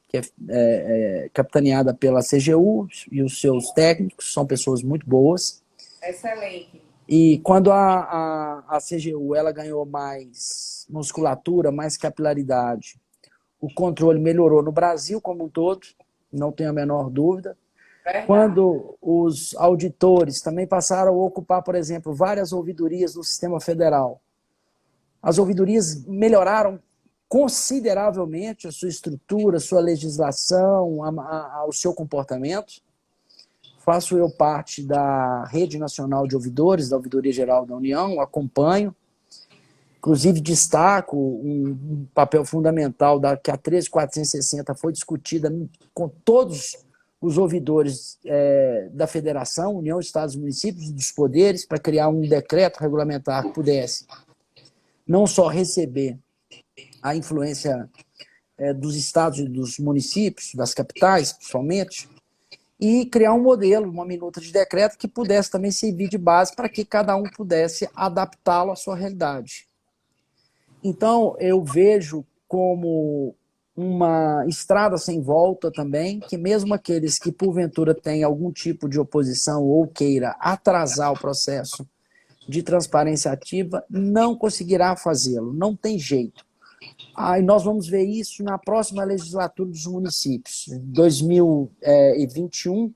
que é capitaneada pela CGU e os seus técnicos, são pessoas muito boas. Excelente. E quando a CGU ela ganhou mais musculatura, mais capilaridade, o controle melhorou no Brasil como um todo, não tenho a menor dúvida. Verdade. Quando os auditores também passaram a ocupar, por exemplo, várias ouvidorias no sistema federal, as ouvidorias melhoraram consideravelmente a sua estrutura, a sua legislação, o seu comportamento. Faço eu parte da Rede Nacional de Ouvidores, da Ouvidoria Geral da União, acompanho, inclusive destaco um papel fundamental que a 13.460 foi discutida com todos os ouvidores da Federação, União, Estados e Municípios, dos poderes, para criar um decreto regulamentar que pudesse não só receber a influência dos estados e dos municípios, das capitais, principalmente, e criar um modelo, uma minuta de decreto que pudesse também servir de base para que cada um pudesse adaptá-lo à sua realidade. Então, eu vejo como uma estrada sem volta também, que mesmo aqueles que porventura têm algum tipo de oposição ou queira atrasar o processo de transparência ativa, não conseguirá fazê-lo, não tem jeito. E nós vamos ver isso na próxima legislatura dos municípios. Em 2021,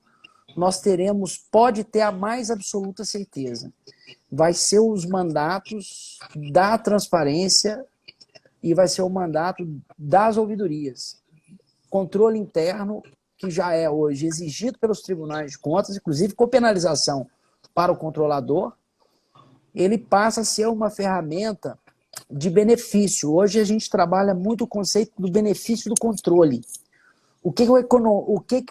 nós teremos, pode ter a mais absoluta certeza, vai ser os mandatos da transparência e vai ser o mandato das ouvidorias. Controle interno, que já é hoje exigido pelos tribunais de contas, inclusive com penalização para o controlador, ele passa a ser uma ferramenta de benefício. Hoje a gente trabalha muito o conceito do benefício do controle. O que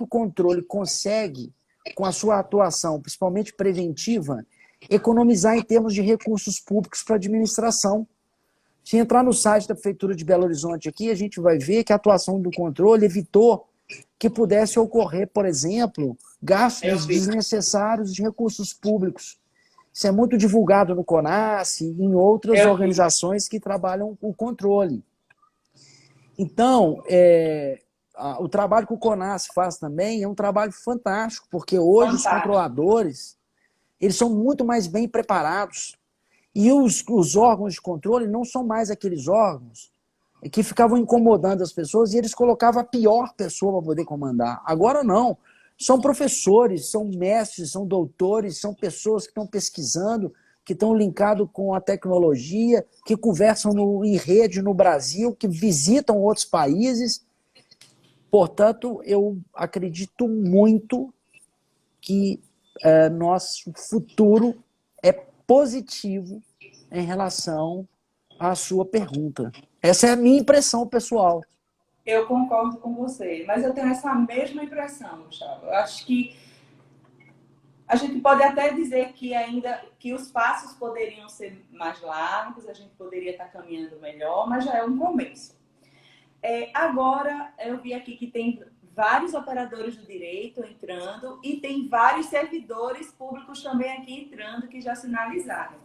o controle consegue, com a sua atuação, principalmente preventiva, economizar em termos de recursos públicos para a administração. Se entrar no site da Prefeitura de Belo Horizonte aqui, a gente vai ver que a atuação do controle evitou que pudesse ocorrer, por exemplo, gastos desnecessários de recursos públicos. Isso é muito divulgado no CONAS e em outras organizações que trabalham com o controle. Então, o trabalho que o CONAS faz também é um trabalho fantástico, porque hoje os controladores eles são muito mais bem preparados. E os órgãos de controle não são mais aqueles órgãos que ficavam incomodando as pessoas e eles colocavam a pior pessoa para poder comandar. Agora não. São professores, são mestres, são doutores, são pessoas que estão pesquisando, que estão linkados com a tecnologia, que conversam em rede no Brasil, que visitam outros países. Portanto, eu acredito muito que nosso futuro é positivo em relação à sua pergunta. Essa é a minha impressão pessoal. Eu concordo com você, mas eu tenho essa mesma impressão, Gustavo. Eu acho que A gente pode até dizer que ainda que os passos poderiam ser mais largos, a gente poderia estar caminhando melhor, mas já é um começo. Agora, eu vi aqui que tem vários operadores do direito entrando e tem vários servidores públicos também aqui entrando que já sinalizaram.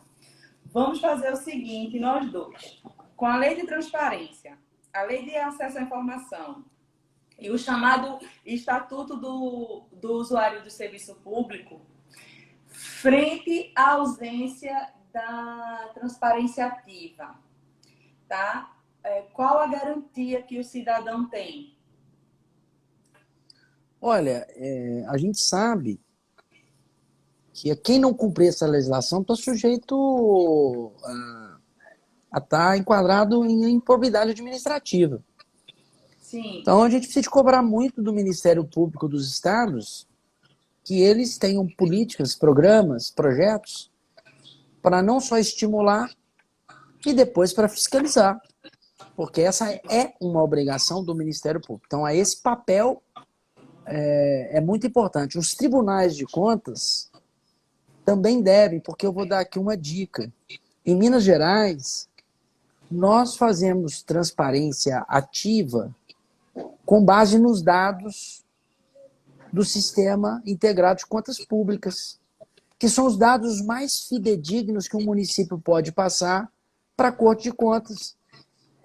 Vamos fazer o seguinte, nós dois. Com a lei de transparência, a lei de acesso à informação e o chamado Estatuto do Usuário do Serviço Público, frente à ausência da transparência ativa, tá? Qual a garantia que o cidadão tem? Olha, a gente sabe que quem não cumprir essa legislação está sujeito a estar enquadrado em improbidade administrativa. Sim. Então, a gente precisa de cobrar muito do Ministério Público dos Estados que eles tenham políticas, programas, projetos para não só estimular e depois para fiscalizar, porque essa é uma obrigação do Ministério Público. Então, esse papel é muito importante. Os tribunais de contas também devem, porque eu vou dar aqui uma dica. Em Minas Gerais, nós fazemos transparência ativa com base nos dados do Sistema Integrado de Contas Públicas, que são os dados mais fidedignos que um município pode passar para a Corte de Contas.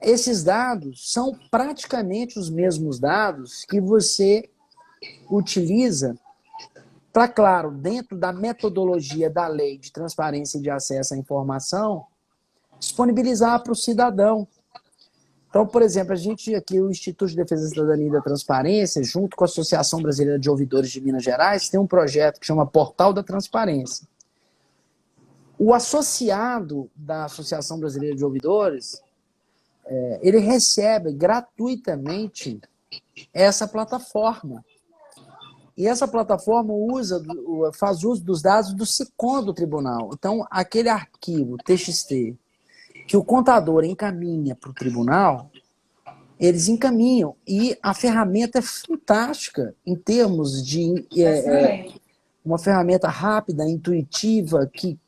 Esses dados são praticamente os mesmos dados que você utiliza para, claro, dentro da metodologia da Lei de Transparência e de Acesso à Informação, disponibilizar para o cidadão. Então, por exemplo, a gente aqui, o Instituto de Defesa da Cidadania e da Transparência, junto com a Associação Brasileira de Ouvidores de Minas Gerais, tem um projeto que chama Portal da Transparência. O associado da Associação Brasileira de Ouvidores, ele recebe gratuitamente essa plataforma. E essa plataforma faz uso dos dados do SICOM do tribunal. Então, aquele arquivo TXT que o contador encaminha para o tribunal, eles encaminham. E a ferramenta é fantástica em termos de uma ferramenta rápida, intuitiva, que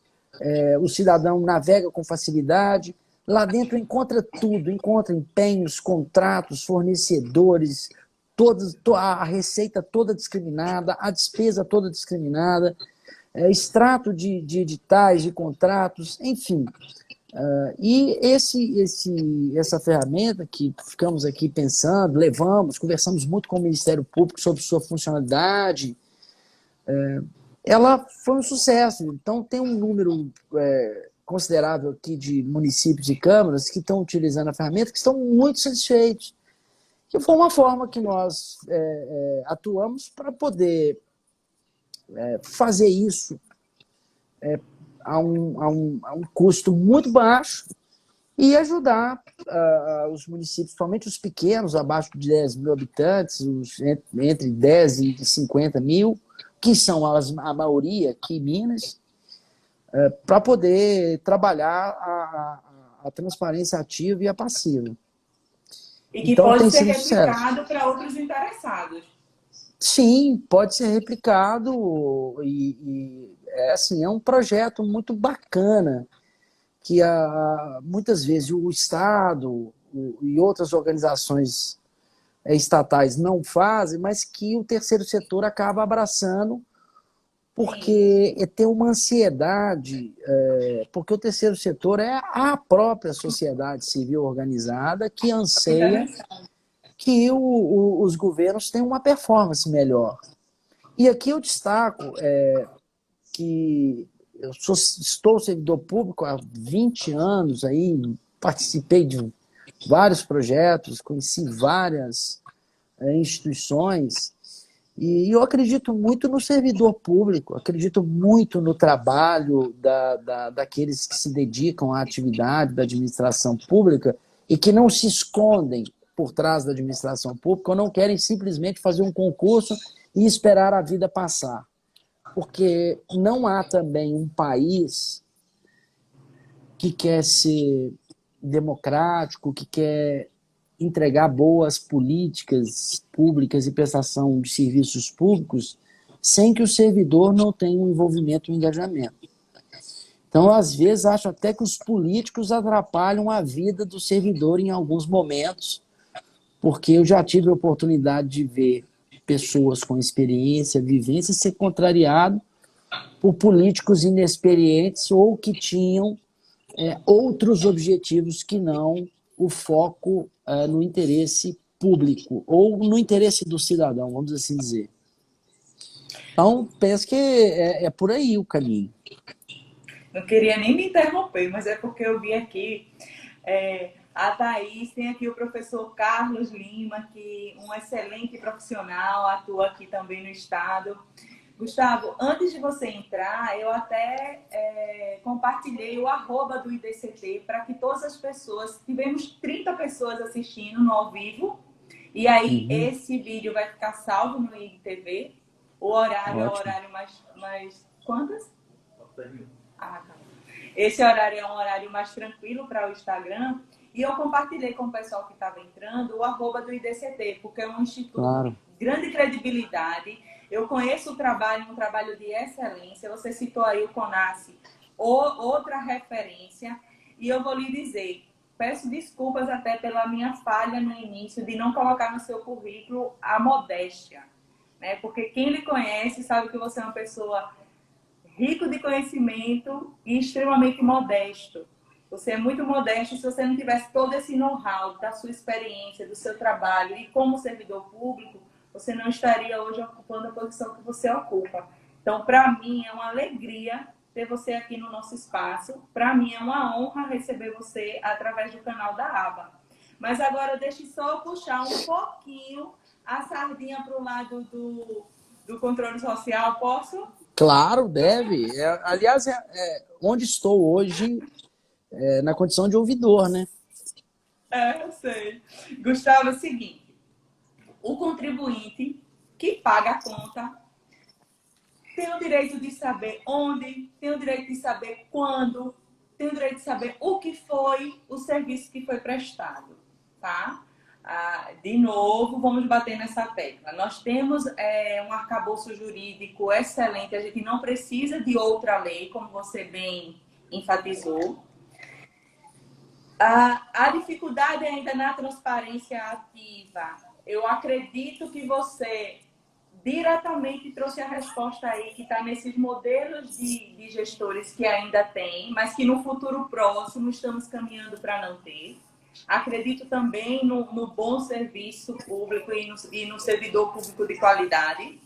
o cidadão navega com facilidade. Lá dentro encontra tudo, encontra empenhos, contratos, fornecedores, a receita toda discriminada, a despesa toda discriminada, extrato de editais, de contratos, enfim. E essa ferramenta que ficamos aqui pensando, conversamos muito com o Ministério Público sobre sua funcionalidade, ela foi um sucesso. Então, tem um número considerável aqui de municípios e câmaras que estão utilizando a ferramenta, que estão muito satisfeitos. Que foi uma forma que nós atuamos para poder fazer isso a um custo muito baixo e ajudar os municípios, principalmente os pequenos, abaixo de 10 mil habitantes, entre 10 e 50 mil, que são a maioria aqui em Minas, para poder trabalhar a transparência ativa e a passiva. E que então, pode ser replicado para outros interessados. Sim, pode ser replicado e é um projeto muito bacana que muitas vezes o Estado e outras organizações estatais não fazem, mas que o terceiro setor acaba abraçando porque tem uma ansiedade, porque o terceiro setor é a própria sociedade civil organizada que anseia que os governos tenham uma performance melhor. E aqui eu destaco que eu estou servidor público há 20 anos, aí, participei de vários projetos, conheci várias instituições, e eu acredito muito no servidor público, acredito muito no trabalho daqueles que se dedicam à atividade da administração pública e que não se escondem por trás da administração pública ou não querem simplesmente fazer um concurso e esperar a vida passar. Porque não há também um país que quer ser democrático, que quer entregar boas políticas públicas e prestação de serviços públicos sem que o servidor não tenha um envolvimento e um engajamento. Então, às vezes, acho até que os políticos atrapalham a vida do servidor em alguns momentos, porque eu já tive a oportunidade de ver pessoas com experiência, vivência, ser contrariado por políticos inexperientes ou que tinham outros objetivos que não o foco no interesse público ou no interesse do cidadão, vamos assim dizer. Então, penso que é por aí o caminho. Não queria nem me interromper, mas é porque eu vi aqui a Thaís, tem aqui o professor Carlos Lima, que um excelente profissional, atua aqui também no estado. Gustavo, antes de você entrar, eu até compartilhei o @, do IDCT para que todas as pessoas, tivemos 30 pessoas assistindo no ao vivo, e aí esse vídeo vai ficar salvo no IGTV. O horário é o horário mais quantas? Ah, tá. Esse horário é um horário mais tranquilo para o Instagram. E eu compartilhei com o pessoal que estava entrando o @ do IDCT, porque é um instituto de grande credibilidade. Eu conheço o trabalho, um trabalho de excelência. Você citou aí o CONASE, outra referência. E eu vou lhe dizer, peço desculpas até pela minha falha no início de não colocar no seu currículo a modéstia, né? Porque quem lhe conhece sabe que você é uma pessoa rico de conhecimento e extremamente modesto. Você é muito modesto. Se você não tivesse todo esse know-how da sua experiência, do seu trabalho e como servidor público, você não estaria hoje ocupando a posição que você ocupa. Então, para mim, é uma alegria ter você aqui no nosso espaço. Para mim, é uma honra receber você através do canal da aba. Mas agora, deixe só eu puxar um pouquinho a sardinha para o lado do controle social. Posso? Claro, deve. Aliás, onde estou hoje na condição de ouvidor, né? Eu sei. Gustavo, é o seguinte. O contribuinte que paga a conta tem o direito de saber onde, tem o direito de saber quando, tem o direito de saber o que foi o serviço que foi prestado, tá? De novo, vamos bater nessa tecla. Nós temos um arcabouço jurídico excelente, a gente não precisa de outra lei, como você bem enfatizou. A dificuldade ainda na transparência ativa. Eu acredito que você diretamente trouxe a resposta aí, que está nesses modelos de gestores que ainda tem, mas que no futuro próximo estamos caminhando para não ter. Acredito também no bom serviço público e no servidor público de qualidade.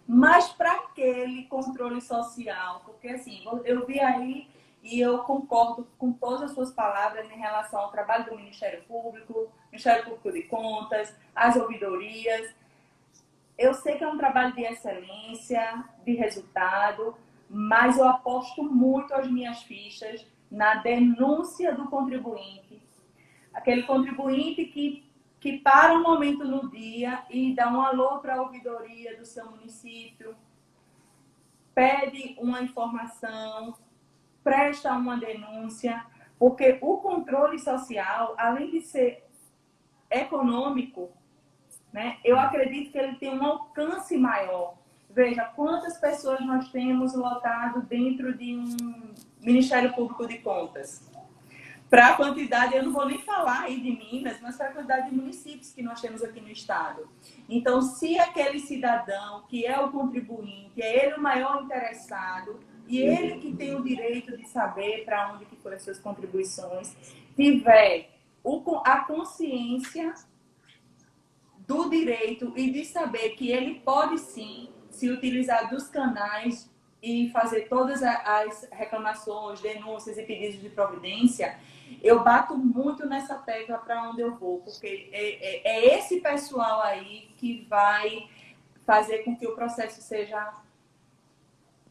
Mas para aquele controle social, porque assim, eu vi aí e eu concordo com todas as suas palavras em relação ao trabalho do Ministério Público de Contas, as ouvidorias. Eu sei que é um trabalho de excelência, de resultado, mas eu aposto muito as minhas fichas na denúncia do contribuinte. Aquele contribuinte que para um momento no dia e dá um alô para a ouvidoria do seu município, pede uma informação, presta uma denúncia, porque o controle social, além de ser econômico, né, eu acredito que ele tem um alcance maior. Veja, quantas pessoas nós temos lotado dentro de um Ministério Público de Contas. Para a quantidade, eu não vou nem falar aí de Minas, mas para a quantidade de municípios que nós temos aqui no estado. Então, se aquele cidadão, que é o contribuinte, é ele o maior interessado, e ele que tem o direito de saber para onde que foram as suas contribuições, tiver a consciência do direito e de saber que ele pode sim se utilizar dos canais e fazer todas as reclamações, denúncias e pedidos de providência, eu bato muito nessa tecla para onde eu vou, porque é esse pessoal aí que vai fazer com que o processo seja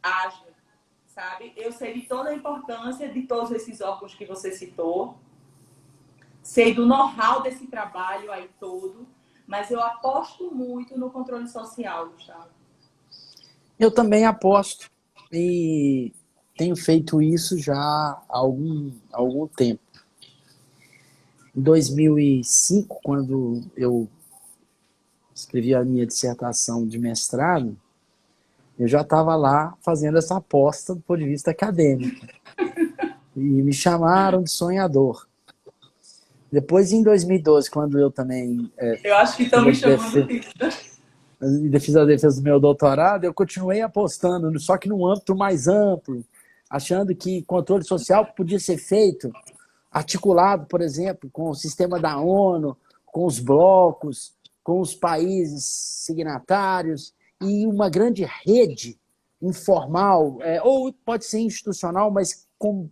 ágil, sabe? Eu sei de toda a importância de todos esses órgãos que você citou, sei do know-how desse trabalho aí todo, mas eu aposto muito no controle social, Gustavo. Eu também aposto e tenho feito isso já há algum tempo. Em 2005, quando eu escrevi a minha dissertação de mestrado, Eu já estava lá fazendo essa aposta do ponto de vista acadêmico. E me chamaram de sonhador. Depois, em 2012, quando eu também Eu acho que estão me chamando disso. fiz a defesa do meu doutorado, eu continuei apostando, só que num âmbito mais amplo, achando que controle social podia ser feito, articulado, por exemplo, com o sistema da ONU, com os blocos, com os países signatários, e uma grande rede informal, ou pode ser institucional, mas com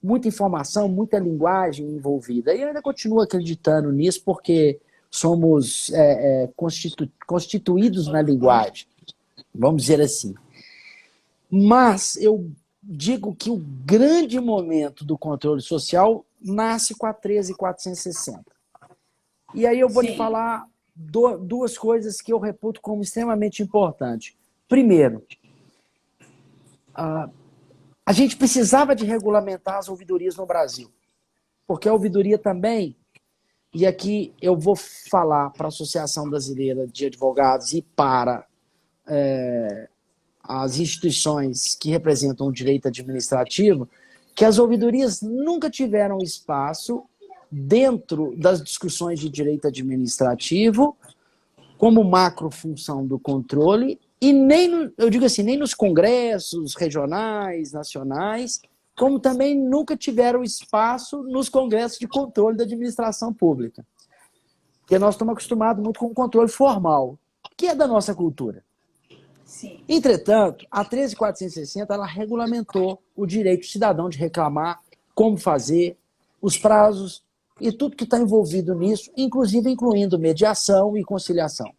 muita informação, muita linguagem envolvida. E eu ainda continuo acreditando nisso, porque somos constituídos na linguagem, vamos dizer assim. Mas eu digo que o grande momento do controle social nasce com a 13.460. E aí eu vou te falar duas coisas que eu reputo como extremamente importantes. Primeiro, a gente precisava de regulamentar as ouvidorias no Brasil, porque a ouvidoria também, e aqui eu vou falar para a Associação Brasileira de Advogados e para as instituições que representam o direito administrativo, que as ouvidorias nunca tiveram espaço dentro das discussões de direito administrativo como macrofunção do controle e nem, eu digo assim, nem nos congressos regionais, nacionais, como também nunca tiveram espaço nos congressos de controle da administração pública. Porque nós estamos acostumados muito com o controle formal, que é da nossa cultura. Sim. Entretanto, a 13.460 ela regulamentou o direito do cidadão de reclamar, como fazer, os prazos e tudo que está envolvido nisso, inclusive incluindo mediação e conciliação.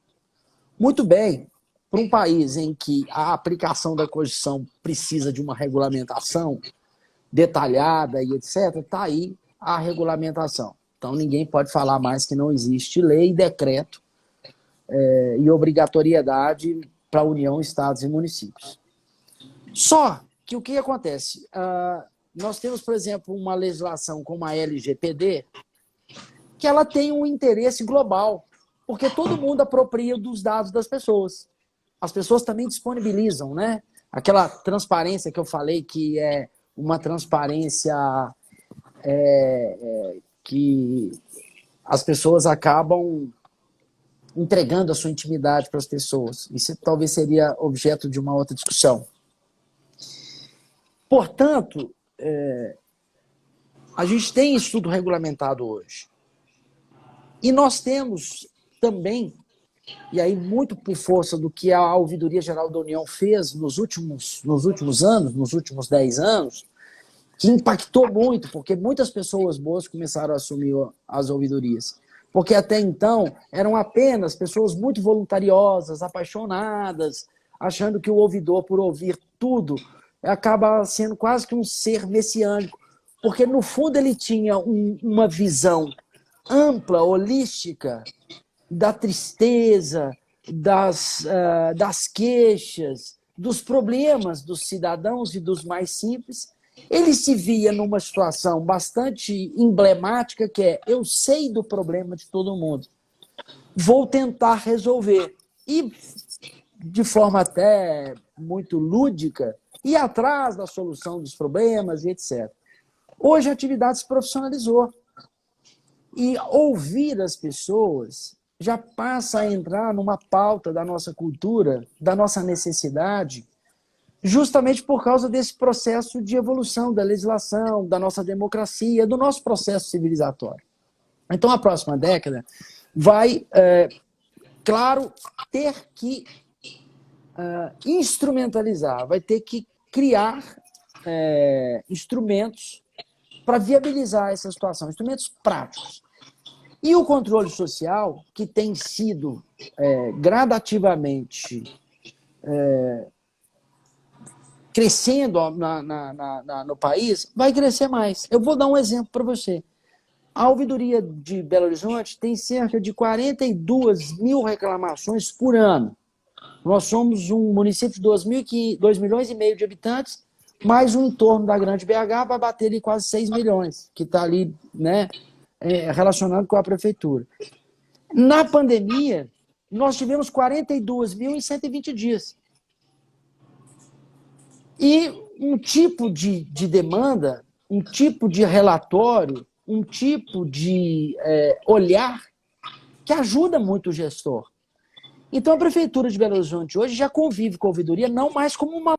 Muito bem, para um país em que a aplicação da Constituição precisa de uma regulamentação detalhada e etc., está aí a regulamentação. Então ninguém pode falar mais que não existe lei, decreto e obrigatoriedade para a União, Estados e municípios. Só que o que acontece? Nós temos, por exemplo, uma legislação como a LGPD, que ela tem um interesse global, porque todo mundo apropria dos dados das pessoas. As pessoas também disponibilizam, né? Aquela transparência que eu falei, que é uma transparência que as pessoas acabam entregando a sua intimidade para as pessoas. Isso talvez seria objeto de uma outra discussão. Portanto, a gente tem isso tudo regulamentado hoje. E nós temos também, e aí muito por força do que a Ouvidoria Geral da União fez nos últimos anos, nos últimos 10 anos, que impactou muito, porque muitas pessoas boas começaram a assumir as ouvidorias. Porque até então eram apenas pessoas muito voluntariosas, apaixonadas, achando que o ouvidor, por ouvir tudo, acaba sendo quase que um ser messiânico, porque no fundo ele tinha uma visão ampla, holística, da tristeza, das queixas, dos problemas dos cidadãos e dos mais simples. Ele se via numa situação bastante emblemática, que é: eu sei do problema de todo mundo, vou tentar resolver. E, de forma até muito lúdica, ir atrás da solução dos problemas e etc. Hoje a atividade se profissionalizou. E ouvir as pessoas já passa a entrar numa pauta da nossa cultura, da nossa necessidade, justamente por causa desse processo de evolução da legislação, da nossa democracia, do nosso processo civilizatório. Então, a próxima década vai, claro, ter que instrumentalizar, vai ter que criar instrumentos para viabilizar essa situação, instrumentos práticos. E o controle social, que tem sido gradativamente crescendo no país, vai crescer mais. Eu vou dar um exemplo para você. A ouvidoria de Belo Horizonte tem cerca de 42 mil reclamações por ano. Nós somos um município de 2 milhões e meio de habitantes, mais um entorno da grande BH vai bater ali quase 6 milhões, que está ali, né, relacionado com a prefeitura. Na pandemia, nós tivemos 42 mil em 120 dias. e um tipo de demanda, um tipo de relatório, um tipo de olhar que ajuda muito o gestor. Então, a Prefeitura de Belo Horizonte hoje já convive com a ouvidoria não mais como uma